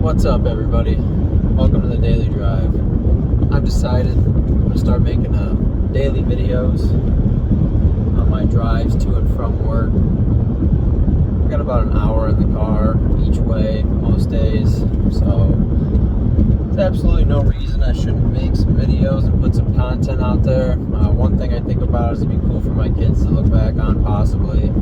What's up, everybody? Welcome to the Daily Drive. I've decided I'm going to start making daily videos on my drives to and from work. I got about an hour in the car each way most days, so there's absolutely no reason I shouldn't make some videos and put some content out there. One thing I think about is it'd be cool for my kids to look back on, possibly.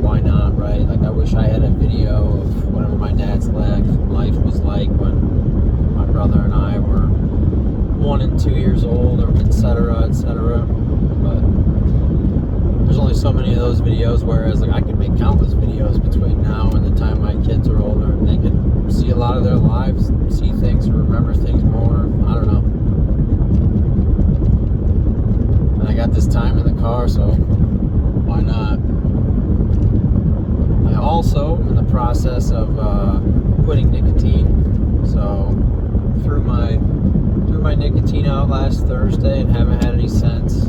Why not, right? Like, I wish I had a video of whatever my dad's life was like when my brother and I were 1 and 2 years old, or etc., etc. But there's only so many of those videos, whereas like I could make countless videos between now and the time my kids are older, and they could see a lot of their lives, see things, remember things more. I don't know. And I got this time in the car, so why not? I also am in the process of quitting nicotine, so threw my nicotine out last Thursday and haven't had any since.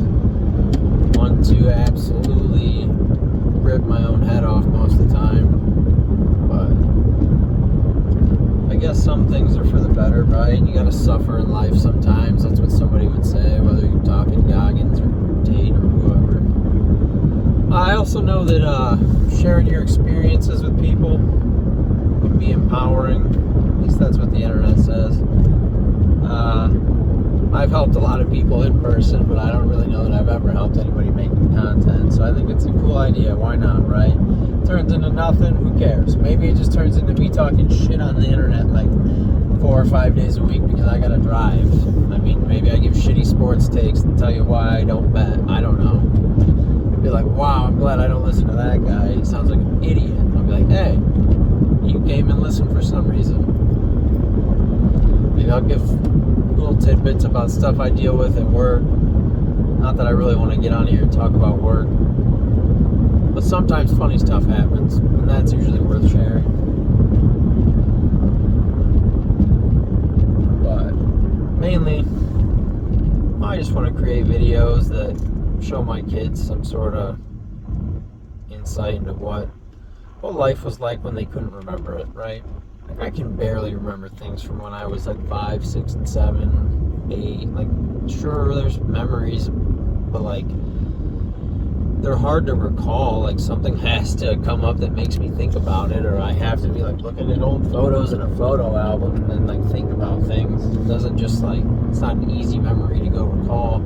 Want to absolutely rip my own head off most of the time, but I guess some things are for the better, right? You gotta suffer in life sometimes. That's what somebody would say, whether you're talking Goggins or Tate or whoever. I also know that sharing your experiences with people can be empowering. At least that's what the internet says. I've helped a lot of people in person, but I don't really know that I've ever helped anybody making content. So I think it's a cool idea. Why not, right? Turns into nothing, who cares? Maybe it just turns into me talking shit on the internet like 4 or 5 days a week because I gotta drive. Maybe I give shitty sports takes and tell you why I don't bet. I don't know. Be like, wow, I'm glad I don't listen to that guy. He sounds like an idiot. I'll be like, hey, you came and listened for some reason. Maybe I'll give little tidbits about stuff I deal with at work. Not that I really want to get on here and talk about work, but sometimes funny stuff happens, and that's usually worth sharing. But mainly, I just want to create videos that show my kids some sort of insight into what life was like when they couldn't remember it, right? Like, I can barely remember things from when I was like 5, 6, and 7, 8. Like, sure, there's memories, but like, they're hard to recall. Like, something has to come up that makes me think about it, or I have to be like looking at old photos in a photo album and then like think about things. It doesn't just like, it's not an easy memory to go recall.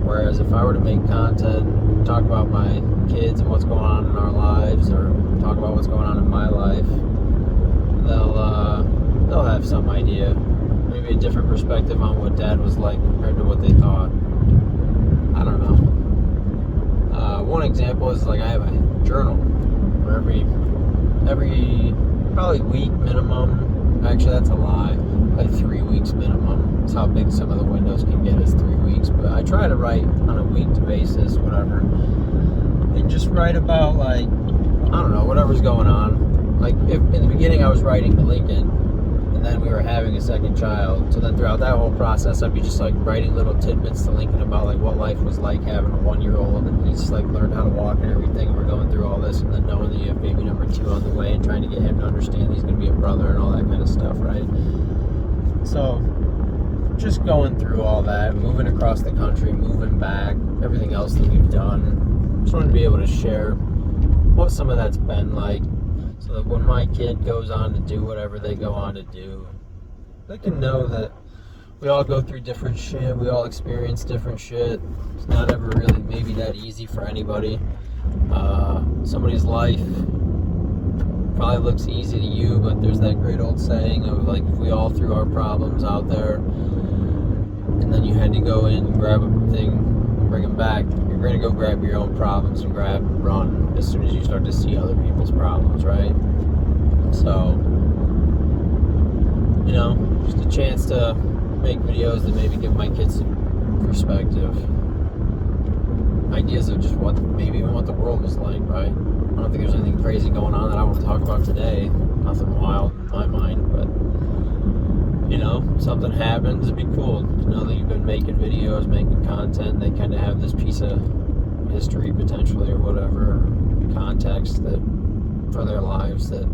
Whereas if I were to make content, talk about my kids and what's going on in our lives, or talk about what's going on in my life, they'll have some idea, maybe a different perspective on what Dad was like compared to what they thought. I don't know. One example is like I have a journal where every probably week minimum. Actually, that's a lie. Like 3 weeks minimum. That's how big some of the windows can get, is 3 weeks. But I try to write on a weekly basis, whatever. And just write about, like, I don't know, whatever's going on. Like, if in the beginning I was writing to Lincoln, and then we were having a second child. So then throughout that whole process, I'd be just like writing little tidbits to Lincoln about like what life was like having a 1-year-old, and he's like learned how to walk and everything. And we're going through all this, and then knowing that you have baby number 2 on the way, and trying to get him to understand he's going to be a brother and all that kind of stuff, right? So just going through all that, moving across the country, moving back, everything else that we've done. Just wanted to be able to share what some of that's been like, so that when my kid goes on to do whatever they go on to do, they can know that we all go through different shit, we all experience different shit. It's not ever really maybe that easy for anybody. Somebody's life probably looks easy to you, but there's that great old saying of like, if we all threw our problems out there and then you had to go in and grab a thing and bring them back, you're going to go grab your own problems and grab and run as soon as you start to see other people's problems, right? So, you know, just a chance to make videos that maybe give my kids some perspective, ideas of just what, maybe even what the world was like, right? I don't think there's anything crazy going on that I want to talk about today. Nothing wild in my mind, but, you know, something happens, it'd be cool to know that you've been making videos, making content. They kind of have this piece of history potentially, or whatever, context that for their lives that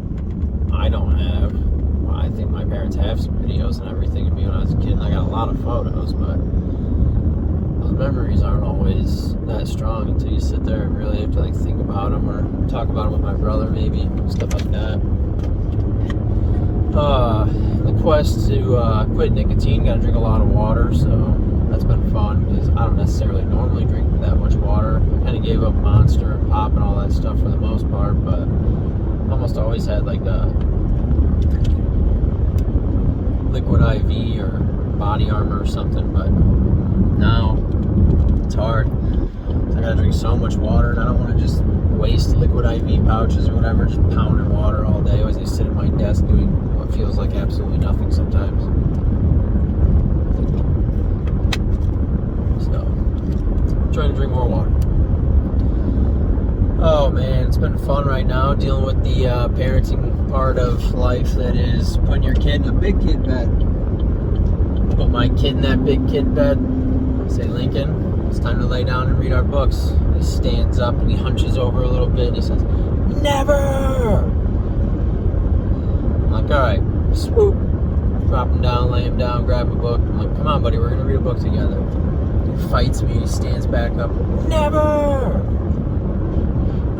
I don't have. my parents have some videos and everything of me when I was a kid, and I got a lot of photos, but those memories aren't always that strong until you sit there and really have to like think about them or talk about them with my brother, maybe, stuff like that. The quest to quit nicotine, gotta drink a lot of water, so that's been fun because I don't necessarily normally drink that much water. I kind of gave up Monster and Pop and all that stuff for the most part, but almost always had like a liquid IV or body armor or something, but now it's hard. I gotta drink so much water, and I don't want to just waste liquid IV pouches or whatever, just pounding water all day. I always need to sit at my desk doing what feels like absolutely nothing sometimes. So, trying to drink more water. Oh man, it's been fun right now dealing with the parenting part of life that is putting your kid in a big kid bed. Put my kid in that big kid bed. Say, Lincoln, it's time to lay down and read our books. He stands up and he hunches over a little bit and he says, never! I'm like, alright, swoop. Drop him down, lay him down, grab a book. I'm like, come on, buddy, we're going to read a book together. He fights me, he stands back up. Never!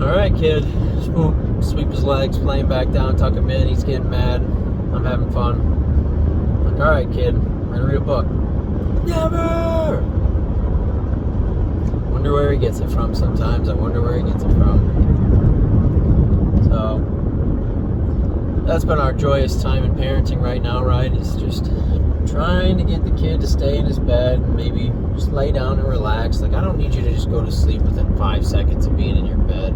Alright, kid. Swoop, sweep his legs, play him back down, tuck him in. He's getting mad. I'm having fun. I'm like, alright, kid, we're going to read a book. Never! Wonder where he gets it from sometimes. I wonder where he gets it from. So, that's been our joyous time in parenting right now, right? Is just trying to get the kid to stay in his bed and maybe just lay down and relax. Like, I don't need you to just go to sleep within 5 seconds of being in your bed.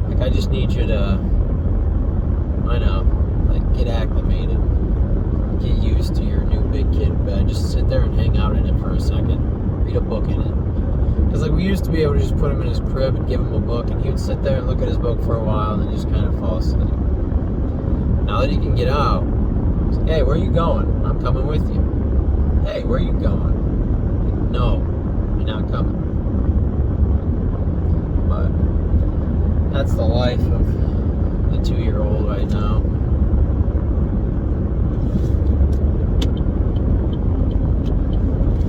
Like, I just need you to, I know, like, get acclimated. Get used to your new big kid bed. Just sit there and hang out in it for a second. Read a book in it. Because like we used to be able to just put him in his crib and give him a book, and he would sit there and look at his book for a while and then just kind of fall asleep. Now that he can get out, it's like, hey, where are you going? I'm coming with you. Hey, where are you going? No, you're not coming. But that's the life of the 2-year-old right now.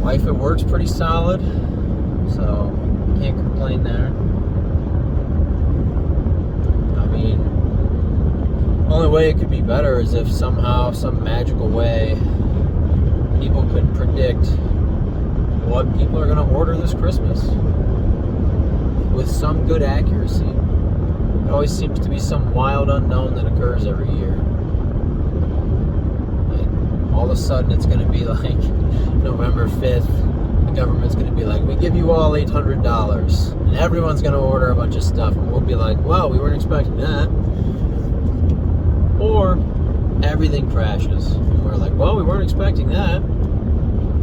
Life at work's pretty solid, so can't complain there. I mean, only way it could be better is if somehow, some magical way, people could predict what people are going to order this Christmas with some good accuracy. It always seems to be some wild unknown that occurs every year. Like, all of a sudden it's going to be like November 5th, the government's going to be like, we give you all $800, and everyone's going to order a bunch of stuff, and we'll be like, well, we weren't expecting that. Or everything crashes, and we're like, well, we weren't expecting that.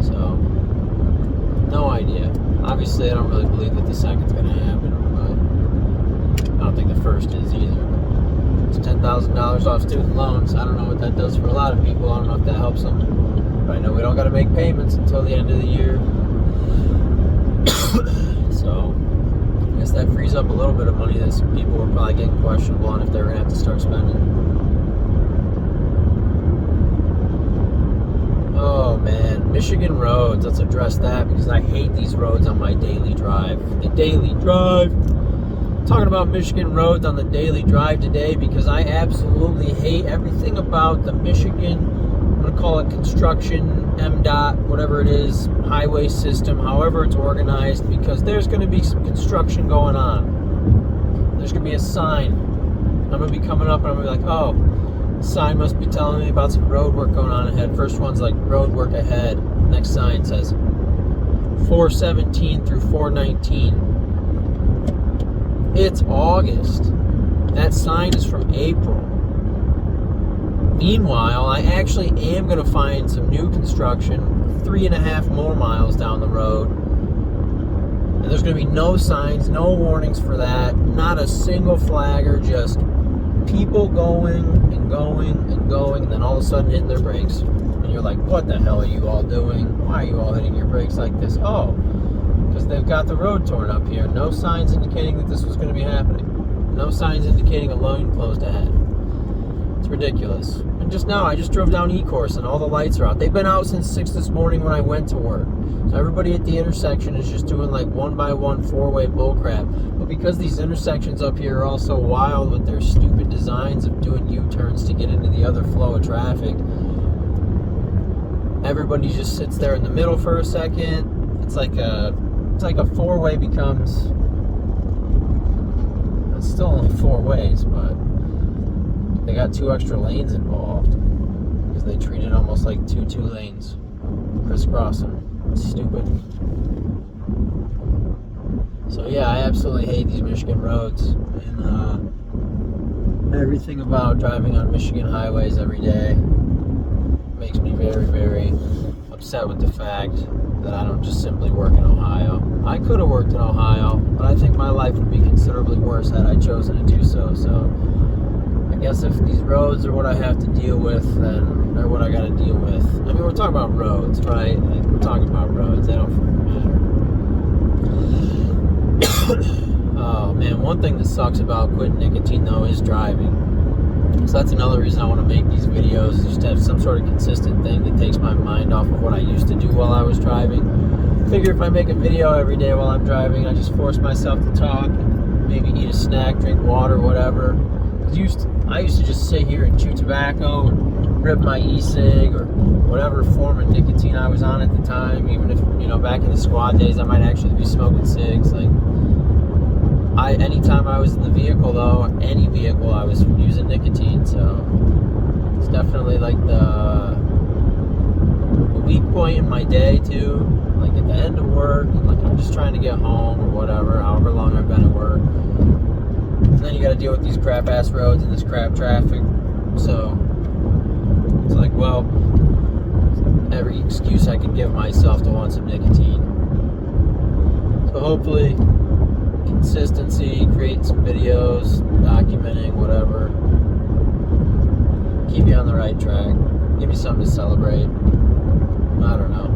So, no idea. Obviously, I don't really believe that the second's going to happen, but I don't think the first is either. It's $10,000 off student loans. I don't know what that does for a lot of people. I don't know if that helps them. But I know we don't got to make payments until the end of the year. So, I guess that frees up a little bit of money that some people were probably getting questionable on if they were going to have to start spending. Oh man, Michigan roads. Let's address that because I hate these roads on my daily drive. The daily drive. Talking about Michigan roads on the daily drive today because I absolutely hate everything about the Michigan, I'm going to call it construction, MDOT, whatever it is, highway system, however it's organized, because there's going to be some construction going on. There's going to be a sign. I'm going to be coming up and I'm going to be like, oh, the sign must be telling me about some road work going on ahead. First one's like, road work ahead. Next sign says 417 through 419. It's August. That sign is from April. Meanwhile, I actually am going to find some new construction 3.5 more miles down the road. And there's going to be no signs, no warnings for that. Not a single flagger, just people going and going and going, and then all of a sudden hitting their brakes. And you're like, what the hell are you all doing? Why are you all hitting your brakes like this? Oh, because they've got the road torn up here. No signs indicating that this was going to be happening. No signs indicating a lane closed ahead. It's ridiculous. And just now, I just drove down E-Course and all the lights are out. They've been out since 6 this morning when I went to work. So everybody at the intersection is just doing like one-by-one four-way bullcrap. But because these intersections up here are all so wild with their stupid designs of doing U-turns to get into the other flow of traffic, everybody just sits there in the middle for a second. It's like a four-way becomes... It's still only 4 ways, but they got 2 extra lanes involved because they treat it almost like two lanes crisscrossing. It's stupid. So yeah, I absolutely hate these Michigan roads, and everything about driving on Michigan highways every day makes me very, very upset with the fact that I don't just simply work in Ohio. I could have worked in Ohio, but I think my life would be considerably worse had I chosen to do so. So I guess if these roads are what I have to deal with, then they're what I got to deal with. I mean, we're talking about roads, right? Like, we're talking about roads. They don't matter. Oh man, one thing that sucks about quitting nicotine though is driving. So that's another reason I want to make these videos, is just to have some sort of consistent thing that takes my mind off of what I used to do while I was driving. Figure if I make a video every day while I'm driving, I just force myself to talk, maybe eat a snack, drink water, whatever. I used to just sit here and chew tobacco, and rip my e-cig, or whatever form of nicotine I was on at the time. Even if, back in the squad days, I might actually be smoking cigs. Like, anytime I was in the vehicle though, any vehicle, I was using nicotine. So it's definitely like the weak point in my day too. Like at the end of work, and like I'm just trying to get home or whatever, however long I've been at work. And then you got to deal with these crap ass roads and this crap traffic. So it's like, well, every excuse I could give myself to want some nicotine. So hopefully, consistency, creating some videos, documenting, whatever. Keep you on the right track. Give you something to celebrate. I don't know.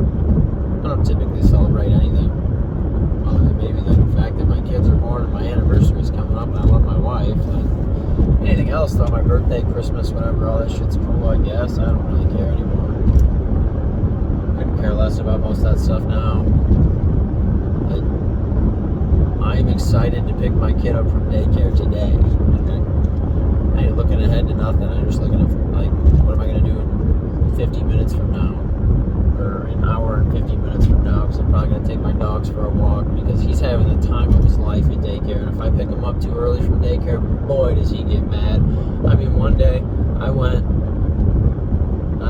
I don't typically celebrate anything, other than maybe the fact that my kids are born and my anniversary is coming up and I love my wife. And anything else though, my birthday, Christmas, whatever, all that shit's cool, I guess. I don't really care anymore. Couldn't care less about most of that stuff now. I'm excited to pick my kid up from daycare today. I ain't looking ahead to nothing. I'm just looking at, like, what am I going to do in 50 minutes from now? Or an hour and 50 minutes from now, because I'm probably going to take my dogs for a walk, because he's having the time of his life at daycare. And if I pick him up too early from daycare, boy, does he get mad. I mean, one day I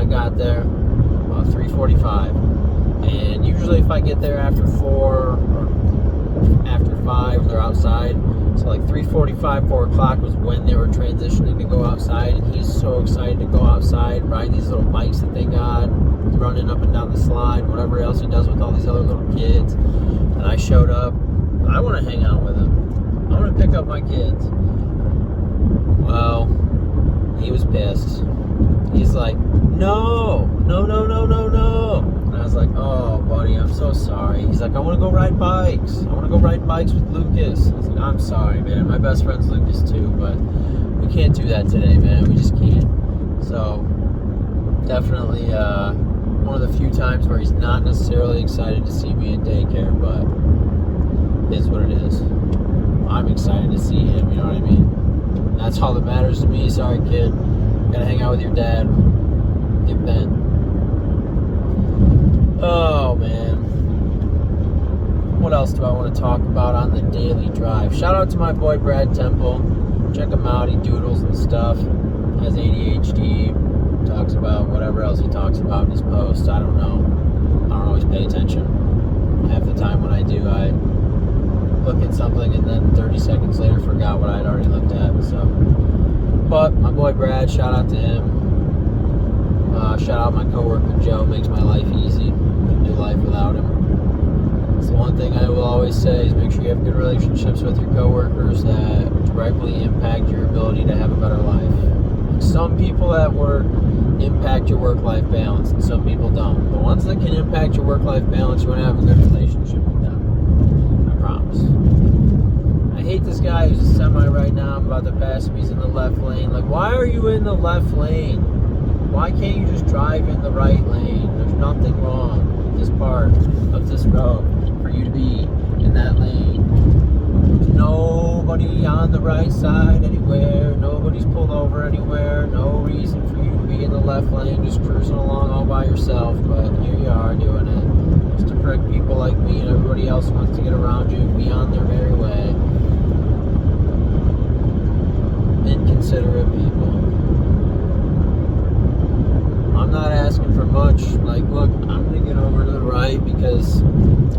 got there about 3:45. And usually if I get there after 4 or after 5, they're outside. So like 3:45, 4 o'clock was when they were transitioning to go outside, and he's so excited to go outside, ride these little bikes that they got, running up and down the slide, whatever else he does with all these other little kids. And I showed up. I want to hang out with him. I want to pick up my kids. Well, he was pissed. He's like, no. And I was like, oh, buddy, I'm so sorry. He's like, I want to go ride bikes. I want to go ride bikes with Lucas. I was like, I'm sorry, man. My best friend's Lucas, too, but we can't do that today, man. We just can't. So, definitely one of the few times where he's not necessarily excited to see me in daycare, but it is what it is. I'm excited to see him, you know what I mean? And that's all that matters to me. Sorry, kid. Gotta hang out with your dad. Get bent. Oh, man. What else do I want to talk about on the daily drive? Shout out to my boy Brad Temple. Check him out. He doodles and stuff. Has ADHD. Talks about whatever else he talks about in his posts. I don't know. I don't always pay attention. Half the time when I do, I look at something and then 30 seconds later forgot what I had already looked at. So, but my boy Brad, shout out to him. Shout out my coworker Joe. Makes my life easy. Couldn't do life without him. It's the one thing I will always say is make sure you have good relationships with your coworkers that directly impact your ability to have a better life. Some people at work impact your work-life balance, and some people don't. The ones that can impact your work-life balance, you want to have a good relationship with them. I promise. I hate this guy who's a semi right now. I'm about to pass him. He's in the left lane. Like, why are you in the left lane? Why can't you just drive in the right lane? There's nothing wrong with this part of this road for you to be in that lane. There's nobody on the right side anywhere. Nobody's pulled over anywhere. No reason for you to be in the left lane just cruising along all by yourself. But here you are doing it. Just to prick people like me and everybody else who wants to get around you and be on their merry way. Inconsiderate people. I'm not asking for much. Like, look, I'm going to get over to the right because,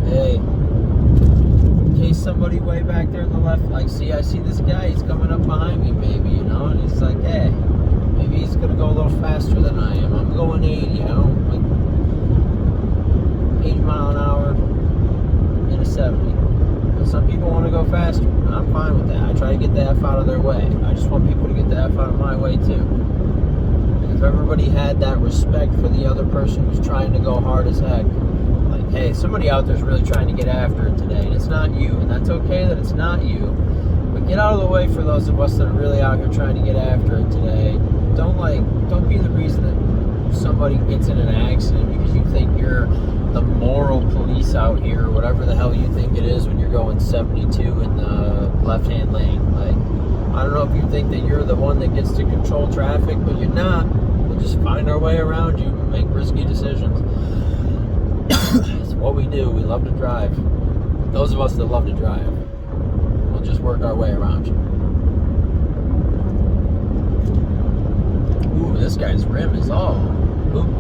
hey, in case somebody way back there in the left, like, see, I see this guy, he's coming up behind me, maybe, you know, and he's like, hey, maybe he's going to go a little faster than I am. I'm going 80. I don't, like, 80 mile an hour in a 70. But some people want to go faster, and I'm fine with that. I try to get the F out of their way. I just want people to get the F out of my way, too. If everybody had that respect for the other person who's trying to go hard as heck, like, hey, somebody out there's really trying to get after it today, and it's not you, and that's okay that it's not you, but get out of the way for those of us that are really out here trying to get after it today. Don't be the reason that somebody gets in an accident because you think you're the moral police out here, or whatever the hell you think it is when you're going 72 in the left-hand lane. Like, I don't know if you think that you're the one that gets to control traffic, but you're not. We'll just find our way around you and make risky decisions. It's what we do. We love to drive. Those of us that love to drive, we'll just work our way around you. Ooh, this guy's rim is all poopy.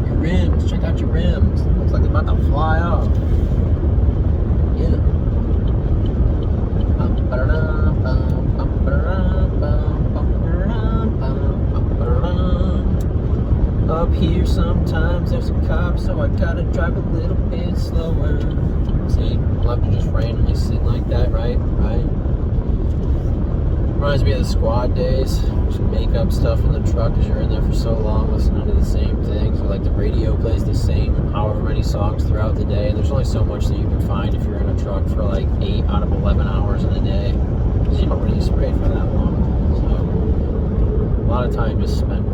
Your rims, check out your rims. Looks like they're about to fly off. Yeah. Up here sometimes there's a cop, so I gotta drive a little bit slower. See, love to just randomly sing like that, right? Reminds me of the squad days. Just make up stuff in the truck because you're in there for so long listening to the same things. Or like the radio plays the same however many songs throughout the day. And there's only so much that you can find if you're in a truck for like 8 out of 11 hours in a day. Because you don't really spray for that long. So a lot of time just spent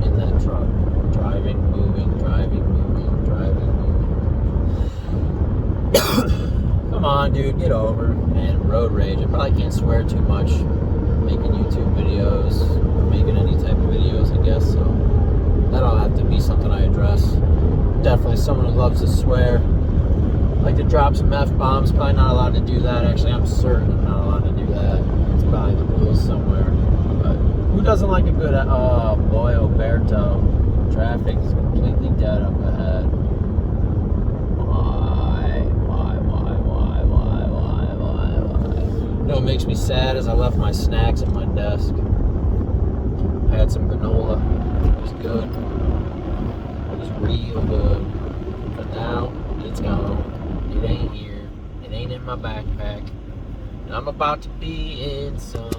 in that truck. Driving, moving, driving, moving, driving, moving. Come on, dude, get over it. Man, road rage. I probably can't swear too much making YouTube videos or making any type of videos, I guess. So that'll have to be something I address. Definitely someone who loves to swear. Like to drop some F-bombs. Probably not allowed to do that. Actually, I'm certain I'm not allowed to do that. It's probably the rules somewhere. But who doesn't like a good... Oh, boy, Oberto. Traffic is completely dead up ahead. Why? You know what makes me sad is I left my snacks at my desk. I had some granola. It was good. It was real good. But now, it's gone. It ain't here. It ain't in my backpack. And I'm about to be in some